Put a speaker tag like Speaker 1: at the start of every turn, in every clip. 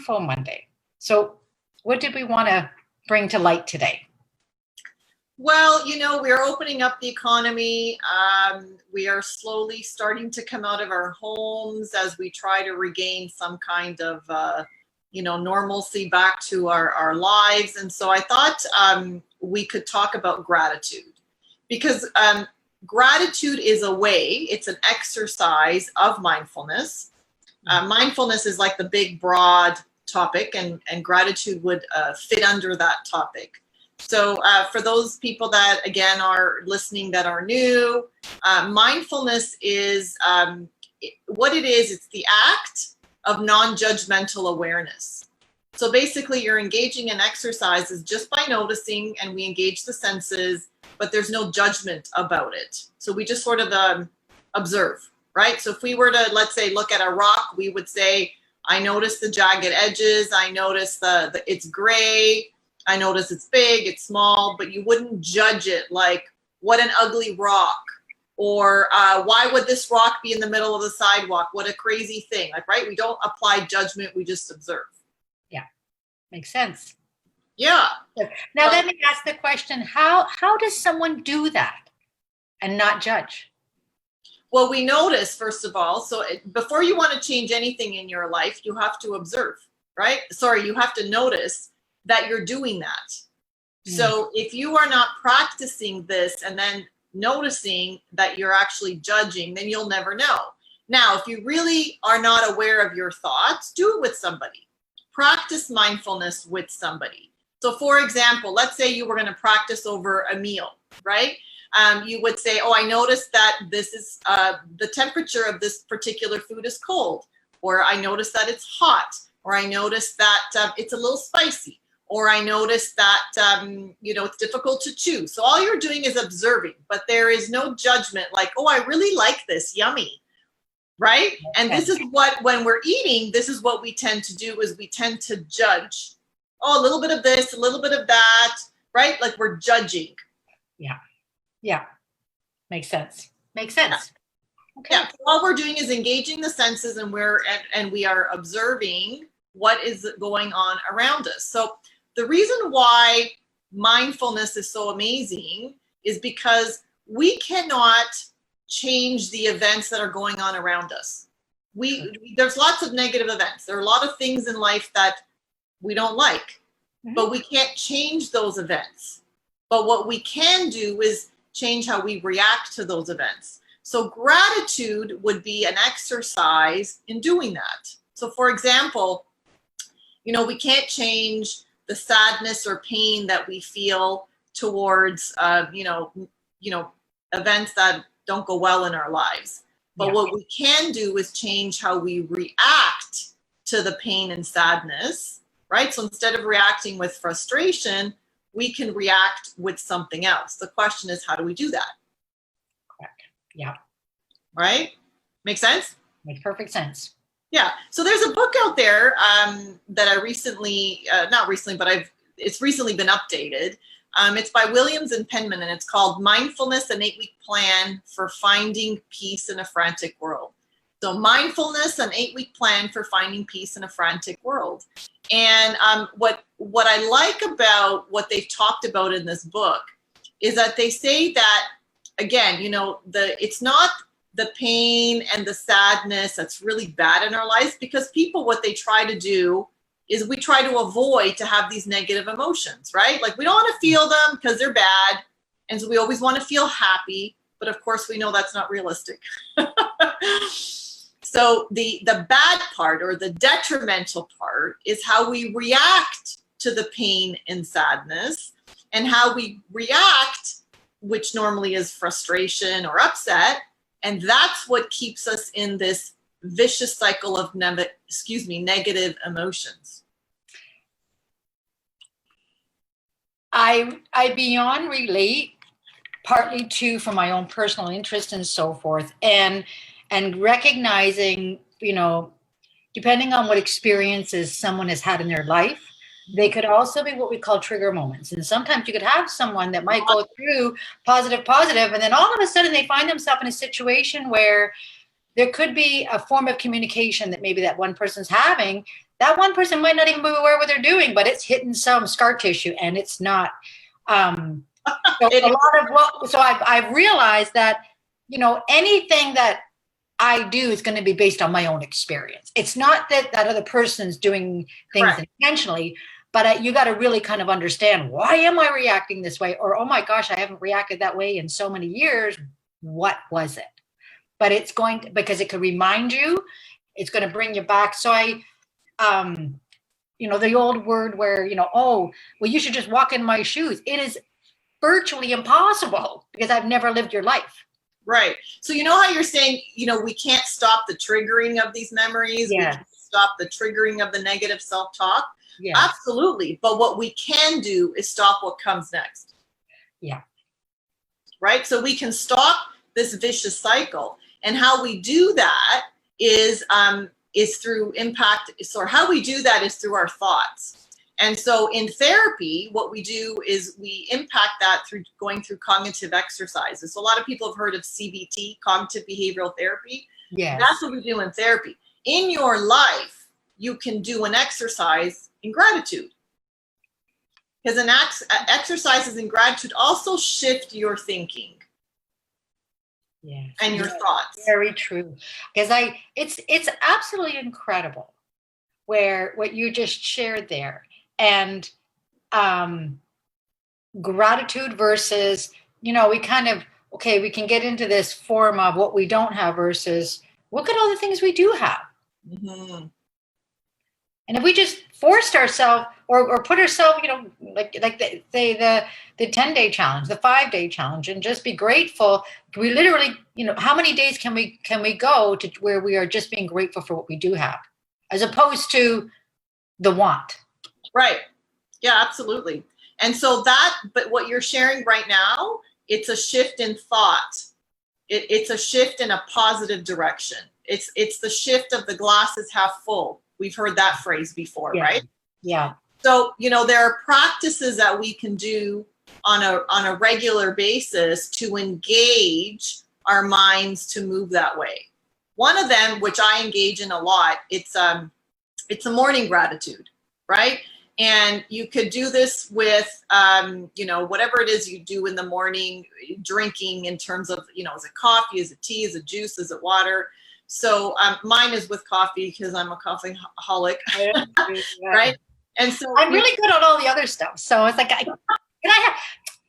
Speaker 1: Mindful Monday. So what did we want to bring to light today?
Speaker 2: Well, we're opening up the economy. We are slowly starting to come out of our homes as we try to regain some kind of, normalcy back to our lives. And so I thought we could talk about gratitude, because gratitude is it's an exercise of mindfulness. Mindfulness is like the big, broad topic, and gratitude would fit under that topic. So for those people that, again, are listening that are new, mindfulness is what it is. It's the act of non-judgmental awareness. So basically, you're engaging in exercises just by noticing, and we engage the senses, but there's no judgment about it. So we just sort of observe, right? So if we were to, let's say, look at a rock, we would say, I notice the jagged edges. I notice it's gray. I notice it's big, it's small, but you wouldn't judge it like, what an ugly rock, or why would this rock be in the middle of the sidewalk? What a crazy thing, right? We don't apply judgment, we just observe.
Speaker 1: Yeah, makes sense.
Speaker 2: Yeah.
Speaker 1: Now let me ask the question, how does someone do that and not judge?
Speaker 2: Well, we notice, first of all, so before you want to change anything in your life, you have to observe, right? You have to notice that you're doing that. So if you are not practicing this and then noticing that you're actually judging, then you'll never know. Now, if you really are not aware of your thoughts, do it with somebody. Practice mindfulness with somebody. So for example, let's say you were going to practice over a meal, right? You would say, I noticed that this is the temperature of this particular food is cold, or I noticed that it's hot, or I noticed that it's a little spicy, or I noticed that, it's difficult to chew. So all you're doing is observing, but there is no judgment like, I really like this, yummy, right? And this is when we're eating, this is what we tend to do, is we tend to judge. A little bit of this, a little bit of that, right? Like we're judging.
Speaker 1: Yeah. Makes sense. Yeah.
Speaker 2: Okay. Yeah. So all we're doing is engaging the senses, and we are observing what is going on around us. So the reason why mindfulness is so amazing is because we cannot change the events that are going on around us. There's lots of negative events. There are a lot of things in life that we don't like, but we can't change those events. But what we can do is change how we react to those events. So gratitude would be an exercise in doing that. So for example, we can't change the sadness or pain that we feel towards, events that don't go well in our lives. But what we can do is change how we react to the pain and sadness, right? So instead of reacting with frustration, we can react with something else. The question is, how do we do that?
Speaker 1: Correct. Yeah.
Speaker 2: Right? Make sense?
Speaker 1: Makes perfect sense.
Speaker 2: Yeah. So there's a book out there that I recently, it's recently been updated. It's by Williams and Penman, and it's called Mindfulness, an 8-Week Plan for Finding Peace in a Frantic World. So mindfulness, an 8-week plan for finding peace in a frantic world. And what I like about what they've talked about in this book is that they say that, again, it's not the pain and the sadness that's really bad in our lives, because people, what they try to do is we try to avoid to have these negative emotions, right? Like we don't want to feel them because they're bad. And so we always want to feel happy. But of course, we know that's not realistic. So the bad part, or the detrimental part, is how we react to the pain and sadness, and how we react, which normally is frustration or upset. And that's what keeps us in this vicious cycle of negative emotions.
Speaker 1: I beyond relate, partly too from my own personal interest and so forth, and recognizing, depending on what experiences someone has had in their life, they could also be what we call trigger moments. And sometimes you could have someone that might go through positive, and then all of a sudden they find themselves in a situation where there could be a form of communication that maybe that one person's having that one person might not even be aware what they're doing, but it's hitting some scar tissue, and it's not. So a lot of what, so I've realized that, anything that I do is going to be based on my own experience. It's not that that other person's doing things
Speaker 2: Correct.
Speaker 1: intentionally, but you got to really kind of understand, why am I reacting this way? Or, oh my gosh, I haven't reacted that way in so many years. What was it? But it's going to, because it could remind you, it's going to bring you back. So um, the old word where, oh, well, you should just walk in my shoes. It is virtually impossible because I've never lived your life.
Speaker 2: Right. So you know how you're saying, we can't stop the triggering of these memories.
Speaker 1: Yeah.
Speaker 2: We can't stop the triggering of the negative self-talk.
Speaker 1: Yeah.
Speaker 2: Absolutely. But what we can do is stop what comes next.
Speaker 1: Yeah.
Speaker 2: Right. So we can stop this vicious cycle. And how we do that is through impact. So how we do that is through our thoughts. And so in therapy, what we do is we impact that through going through cognitive exercises. So a lot of people have heard of CBT, cognitive behavioral therapy.
Speaker 1: Yes.
Speaker 2: That's what we do in therapy. In your life, you can do an exercise in gratitude. Because exercises in gratitude also shift your thinking.
Speaker 1: Yeah.
Speaker 2: And your thoughts.
Speaker 1: Very true. Because it's absolutely incredible what you just shared there. And gratitude versus, we kind of, okay, we can get into this form of what we don't have versus look at all the things we do have.
Speaker 2: Mm-hmm.
Speaker 1: And if we just forced ourselves or put ourselves, like the 10-day challenge, the 5-day challenge, and just be grateful. We literally, how many days can we go to where we are just being grateful for what we do have, as opposed to the want.
Speaker 2: Right. Yeah, absolutely. And so but what you're sharing right now, it's a shift in thought. It's a shift in a positive direction. It's the shift of the glass is half full. We've heard that phrase before,
Speaker 1: Yeah.
Speaker 2: right?
Speaker 1: Yeah.
Speaker 2: So, there are practices that we can do on a regular basis to engage our minds to move that way. One of them, which I engage in a lot, it's a morning gratitude, right? And you could do this with, whatever it is you do in the morning, drinking in terms of, is it coffee, is it tea, is it juice, is it water? So mine is with coffee because I'm a coffeeholic, right? And so
Speaker 1: I'm really good at all the other stuff. So it's like,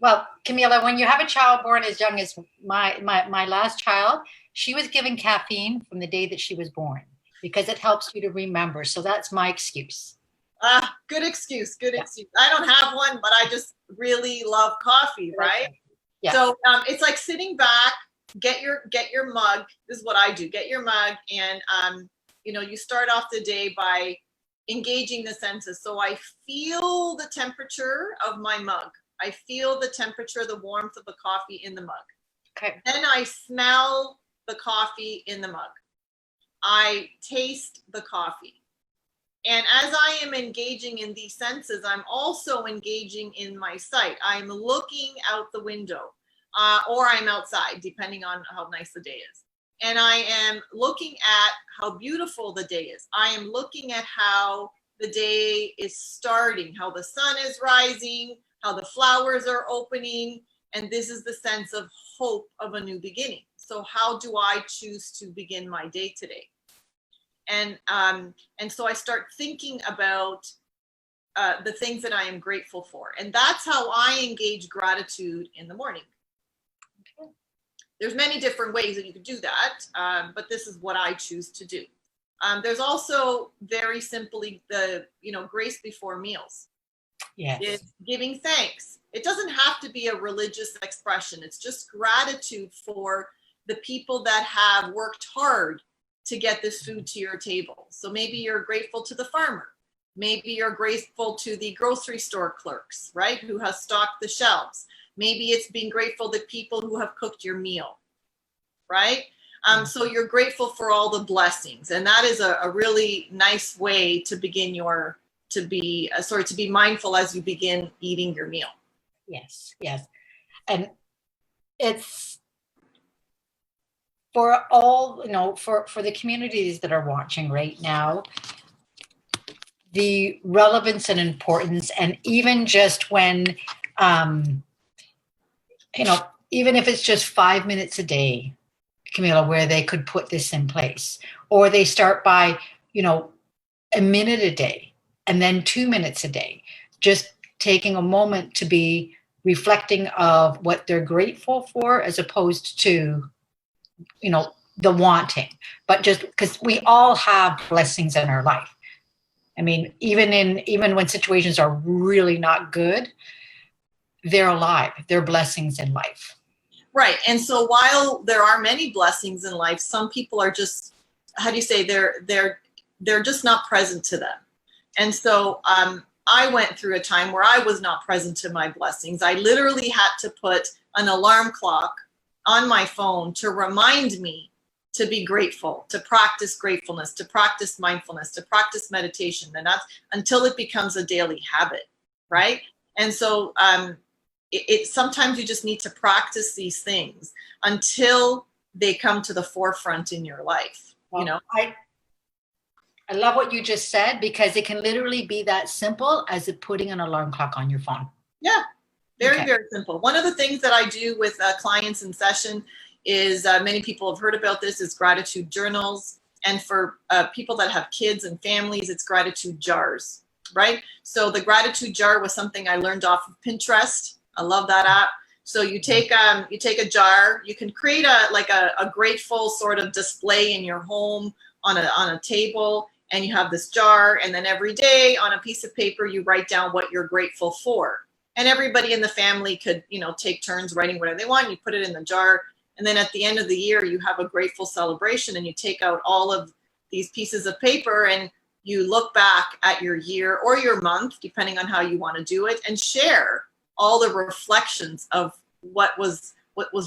Speaker 1: well, Camila, when you have a child born as young as my last child, she was given caffeine from the day that she was born because it helps you to remember. So that's my excuse.
Speaker 2: Good excuse. Good excuse. I don't have one, but I just really love coffee, right? Yeah. So it's like sitting back, get your mug. This is what I do. Get your mug, and you start off the day by engaging the senses. So I feel the temperature of my mug. I feel the temperature, the warmth of the coffee in the mug.
Speaker 1: Okay.
Speaker 2: Then I smell the coffee in the mug. I taste the coffee. And as I am engaging in these senses, I'm also engaging in my sight. I'm looking out the window, or I'm outside, depending on how nice the day is. And I am looking at how beautiful the day is. I am looking at how the day is starting, how the sun is rising, how the flowers are opening. And this is the sense of hope of a new beginning. So how do I choose to begin my day today? And so I start thinking about the things that I am grateful for. And that's how I engage gratitude in the morning. Okay. There's many different ways that you could do that, but this is what I choose to do. There's also very simply the, grace before meals.
Speaker 1: Yes.
Speaker 2: It's giving thanks. It doesn't have to be a religious expression. It's just gratitude for the people that have worked hard to get this food to your table. So maybe you're grateful to the farmer. Maybe you're grateful to the grocery store clerks, right, who has stocked the shelves. Maybe it's being grateful to people who have cooked your meal, right? So you're grateful for all the blessings. And that is a really nice way to begin to be mindful as you begin eating your meal.
Speaker 1: Yes, yes. And it's for all, for the communities that are watching right now, the relevance and importance, and even just when, um, even if it's just 5 minutes a day, Camila, where they could put this in place, or they start by, a minute a day and then 2 minutes a day, just taking a moment to be reflecting of what they're grateful for as opposed to, the wanting, but just because we all have blessings in our life. I mean, even when situations are really not good, they're alive. They're blessings in life.
Speaker 2: Right. And so while there are many blessings in life, some people are just, how do you say, they're just not present to them. And so I went through a time where I was not present to my blessings. I literally had to put an alarm clock on my phone to remind me to be grateful, to practice gratefulness, to practice mindfulness, to practice meditation. And that's until it becomes a daily habit, right? And so sometimes you just need to practice these things until they come to the forefront in your life.
Speaker 1: Well, I love what you just said, because it can literally be that simple as putting an alarm clock on your phone.
Speaker 2: Yeah, very, very simple. One of the things that I do with clients in session is, many people have heard about this, is gratitude journals. And for people that have kids and families, it's gratitude jars, right? So the gratitude jar was something I learned off of Pinterest. I love that app. So you take a jar, you can create a grateful sort of display in your home on a table, and you have this jar, and then every day on a piece of paper you write down what you're grateful for. And everybody in the family could, take turns writing whatever they want. You put it in the jar, and then at the end of the year you have a grateful celebration, and you take out all of these pieces of paper and you look back at your year or your month, depending on how you want to do it, and share all the reflections of what was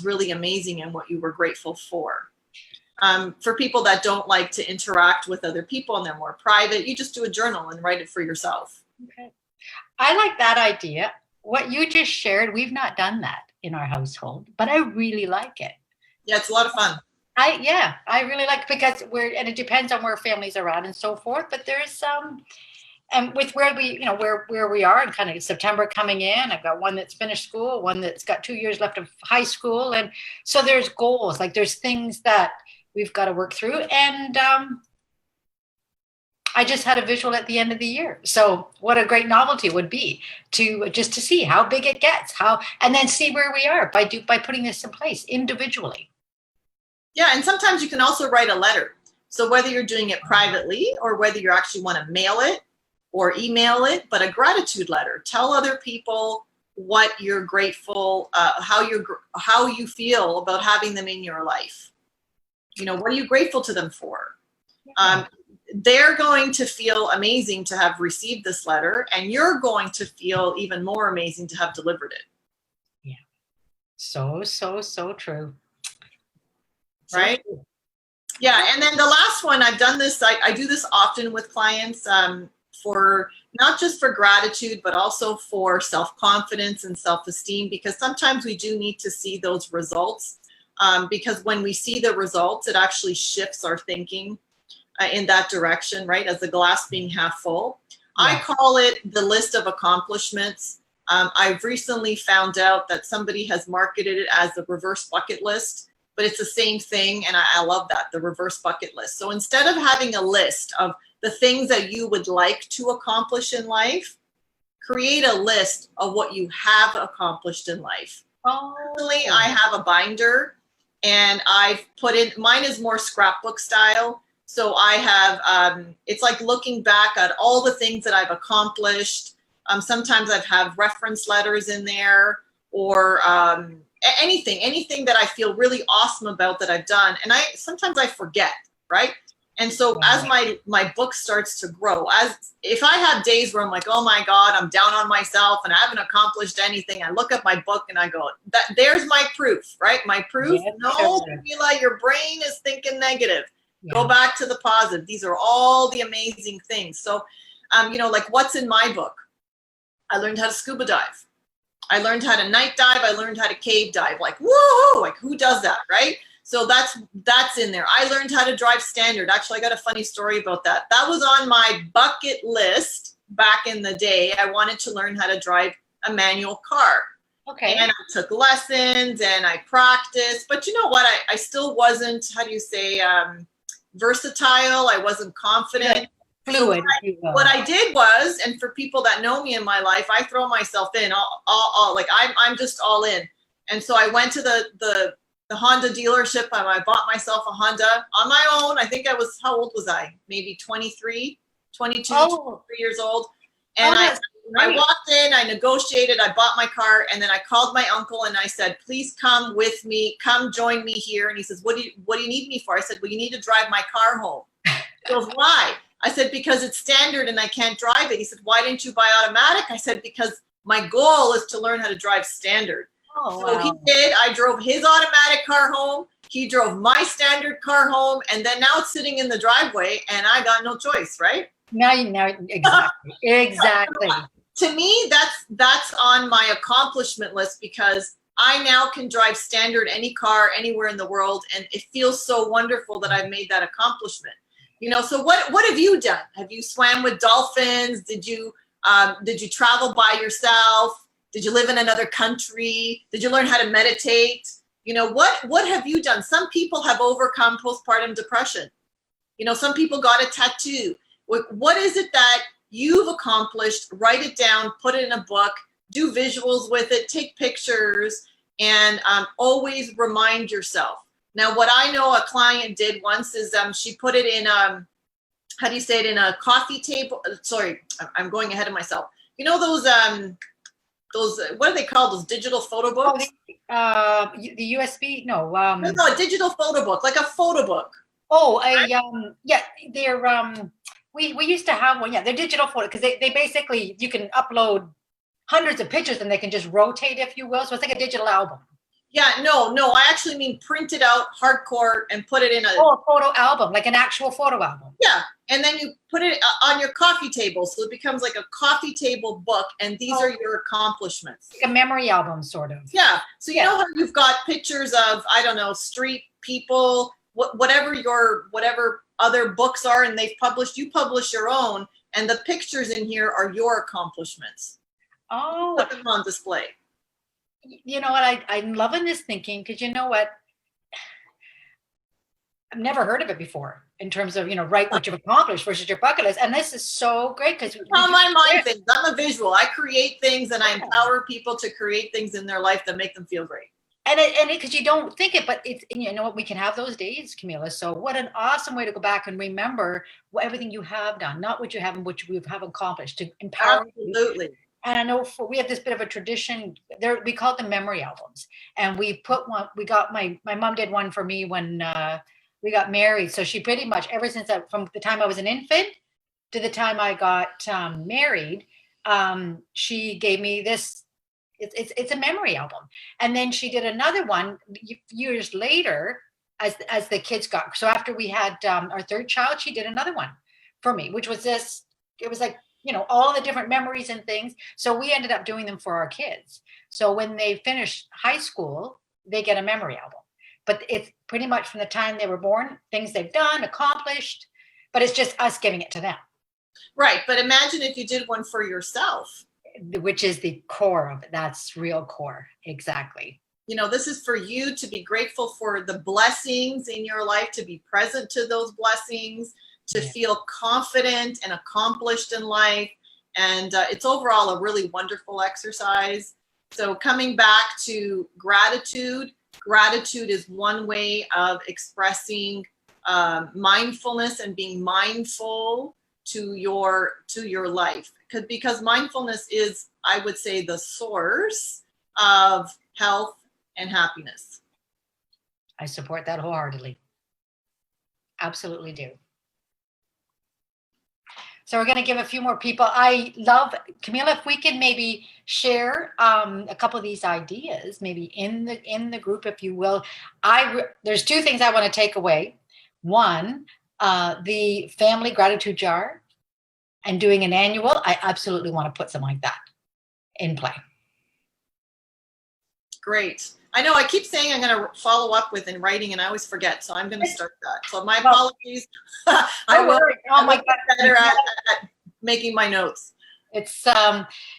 Speaker 2: really amazing and what you were grateful for. For people that don't like to interact with other people and they're more private, you just do a journal and write it for yourself.
Speaker 1: Okay. I like that idea. What you just shared, we've not done that in our household, but I really like it.
Speaker 2: Yeah, it's a lot of fun.
Speaker 1: I really like it, because and it depends on where families are at and so forth, but there's some, and with where we, where we are, and kind of September coming in, I've got one that's finished school, one that's got 2 years left of high school. And so there's goals, like there's things that we've got to work through. And I just had a visual at the end of the year. So what a great novelty would be to see how big it gets, and then see where we are by putting this in place individually.
Speaker 2: Yeah, and sometimes you can also write a letter. So whether you're doing it privately or whether you actually want to mail it or email it, but a gratitude letter. Tell other people what you're grateful, how you feel about having them in your life. What are you grateful to them for? They're going to feel amazing to have received this letter, and you're going to feel even more amazing to have delivered it.
Speaker 1: Yeah. So true.
Speaker 2: Right? So true. Yeah. And then the last one, I've done this, I do this often with clients, for not just for gratitude, but also for self-confidence and self-esteem, because sometimes we do need to see those results, because when we see the results, it actually shifts our thinking in that direction, right? As the glass being half full. Yeah. I call it the list of accomplishments. I've recently found out that somebody has marketed it as the reverse bucket list, but it's the same thing. And I love that, the reverse bucket list. So instead of having a list of the things that you would like to accomplish in life, create a list of what you have accomplished in life. Personally, I have a binder, and I've put in, mine is more scrapbook style. So I have, it's like looking back at all the things that I've accomplished. Sometimes I've had reference letters in there, or anything that I feel really awesome about that I've done. And sometimes I forget, right? And so as my book starts to grow, if I have days where I'm like, oh my God, I'm down on myself and I haven't accomplished anything, I look at my book and I go, there's my proof, right? My proof. Yes, no, Camila, your brain is thinking negative. Yeah. Go back to the positive. These are all the amazing things. So, like what's in my book? I learned how to scuba dive. I learned how to night dive. I learned how to cave dive. Like, whoa, like who does that, right? So that's in there. I learned how to drive standard. Actually, I got a funny story about that. That was on my bucket list back in the day. I wanted to learn how to drive a manual car.
Speaker 1: Okay.
Speaker 2: And I took lessons and I practiced. But you know what? I still wasn't, how do you say, versatile. I wasn't confident.
Speaker 1: Fluid.
Speaker 2: So what I did was, and for people that know me in my life, I throw myself in all like I'm just all in. And so I went to the Honda dealership and I bought myself a Honda on my own. I think I was, how old was I? Maybe 23, 22, 23 years old. And I walked in, I negotiated, I bought my car, and then I called my uncle and I said, please come with me, come join me here. And he says, what do you need me for? I said, well, you need to drive my car home. He goes, why? I said, because it's standard and I can't drive it. He said, why didn't you buy automatic? I said, because my goal is to learn how to drive standard. So he did. I drove his automatic car home. He drove my standard car home. And then now it's sitting in the driveway and I got no choice, right?
Speaker 1: Now, exactly.
Speaker 2: To me, that's on my accomplishment list because I now can drive standard any car anywhere in the world. And it feels so wonderful that I've made that accomplishment. You know, so what have you done? Have you swam with dolphins? Did you travel by yourself? Did you live in another country? Did you learn how to meditate? You know, what have you done? Some people have overcome postpartum depression. You know, some people got a tattoo. What is it that you've accomplished? Write it down, put it in a book, do visuals with it, take pictures, and always remind yourself. Now, what I know a client did once is she put it in, how do you say it, in a coffee table? Sorry, I'm going ahead of myself. You know those, what are they called? Those digital photo books?
Speaker 1: Oh, the USB? No.
Speaker 2: No, a digital photo book, like a photo book.
Speaker 1: Oh, yeah, they're, we used to have one. Yeah, they're digital photo because they basically, you can upload hundreds of pictures and they can just rotate, if you will. So it's like a digital album. Yeah,
Speaker 2: no, I actually mean print it out hardcore and put it in a
Speaker 1: photo album, like an actual photo album.
Speaker 2: Yeah, and then you put it on your coffee table, so it becomes like a coffee table book, and these are your accomplishments.
Speaker 1: Like a memory album, sort of.
Speaker 2: Yeah, so you know how you've got pictures of, I don't know, street people, whatever other books are, and they've published, you publish your own, and the pictures in here are your accomplishments.
Speaker 1: Oh,
Speaker 2: put them on display.
Speaker 1: You know what? I'm loving this thinking because you know what? I've never heard of it before in terms of, you know, write what you've accomplished versus your bucket list. And this is so great because
Speaker 2: how my mind thinks. I'm a visual. I create things and I empower people to create things in their life that make them feel great.
Speaker 1: And because you don't think it, but it's, you know what, we can have those days, Camila. So what an awesome way to go back and remember everything you have done, not what you have and what you have accomplished, to empower.
Speaker 2: Absolutely.
Speaker 1: You. And I know we have this bit of a tradition there. We call it the memory albums, and we put one. We got my mom did one for me when we got married. So she pretty much ever since from the time I was an infant to the time I got married, she gave me this. It's a memory album, and then she did another one years later as the kids got. So after we had our third child, she did another one for me, which was this. It was like, you know, all the different memories and things. So we ended up doing them for our kids. So when they finish high school, they get a memory album. But it's pretty much from the time they were born, things they've done, accomplished, but it's just us giving it to them.
Speaker 2: Right. But imagine if you did one for yourself.
Speaker 1: Which is the core of it. That's real core. Exactly.
Speaker 2: You know, this is for you to be grateful for the blessings in your life, to be present to those blessings, to feel confident and accomplished in life. And it's overall a really wonderful exercise. So coming back to gratitude is one way of expressing mindfulness and being mindful to your life. Because mindfulness is, I would say, the source of health and happiness.
Speaker 1: I support that wholeheartedly. Absolutely do. So we're going to give a few more people. I love, Camila, if we can maybe share a couple of these ideas, maybe in the group, if you will. There's two things I want to take away. One, the family gratitude jar and doing an annual. I absolutely want to put something like that in play.
Speaker 2: Great. I know I keep saying I'm going to follow up with in writing, and I always forget. So I'm going to start that. So my apologies. I will
Speaker 1: Oh my
Speaker 2: get
Speaker 1: God.
Speaker 2: better at making my notes.
Speaker 1: It's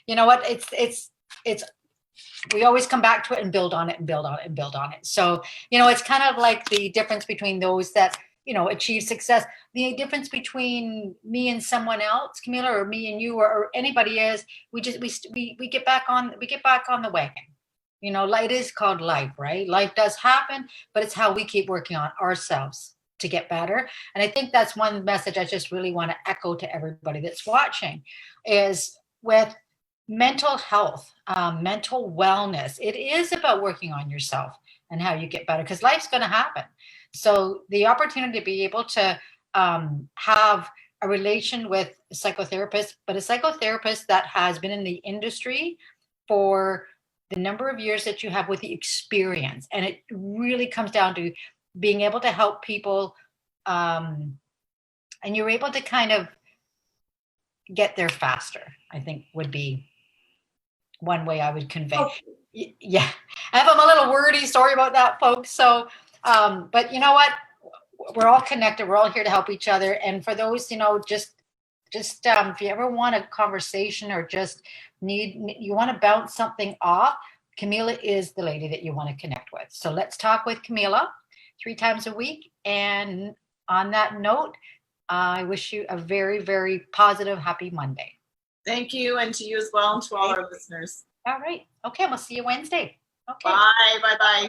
Speaker 1: you know what, it's we always come back to it and build on it and build on it and build on it. So, you know, it's kind of like the difference between those that, you know, achieve success. The difference between me and someone else, Camila, or me and you, or anybody is we just we get back on the wagon. You know, it is called life, right? Life does happen, but it's how we keep working on ourselves to get better. And I think that's one message I just really want to echo to everybody that's watching is with mental health, mental wellness. It is about working on yourself and how you get better because life's going to happen. So the opportunity to be able to have a relation with a psychotherapist, but a psychotherapist that has been in the industry for the number of years that you have with the experience. And it really comes down to being able to help people, and you're able to kind of get there faster, I think would be one way I would convey.
Speaker 2: Oh.
Speaker 1: Yeah, I'm a little wordy. Sorry about that, folks. So, but you know what? We're all connected. We're all here to help each other. And for those, you know, just if you ever want a conversation or just you want to bounce something off, Camila is the lady that you want to connect with. So let's talk with Camila 3 times a week. And on that note, I wish you a very, very positive, happy Monday.
Speaker 2: Thank you, and to you as well, and to all our listeners.
Speaker 1: All right. Okay, we'll see you Wednesday. Okay.
Speaker 2: Bye. Bye. Bye.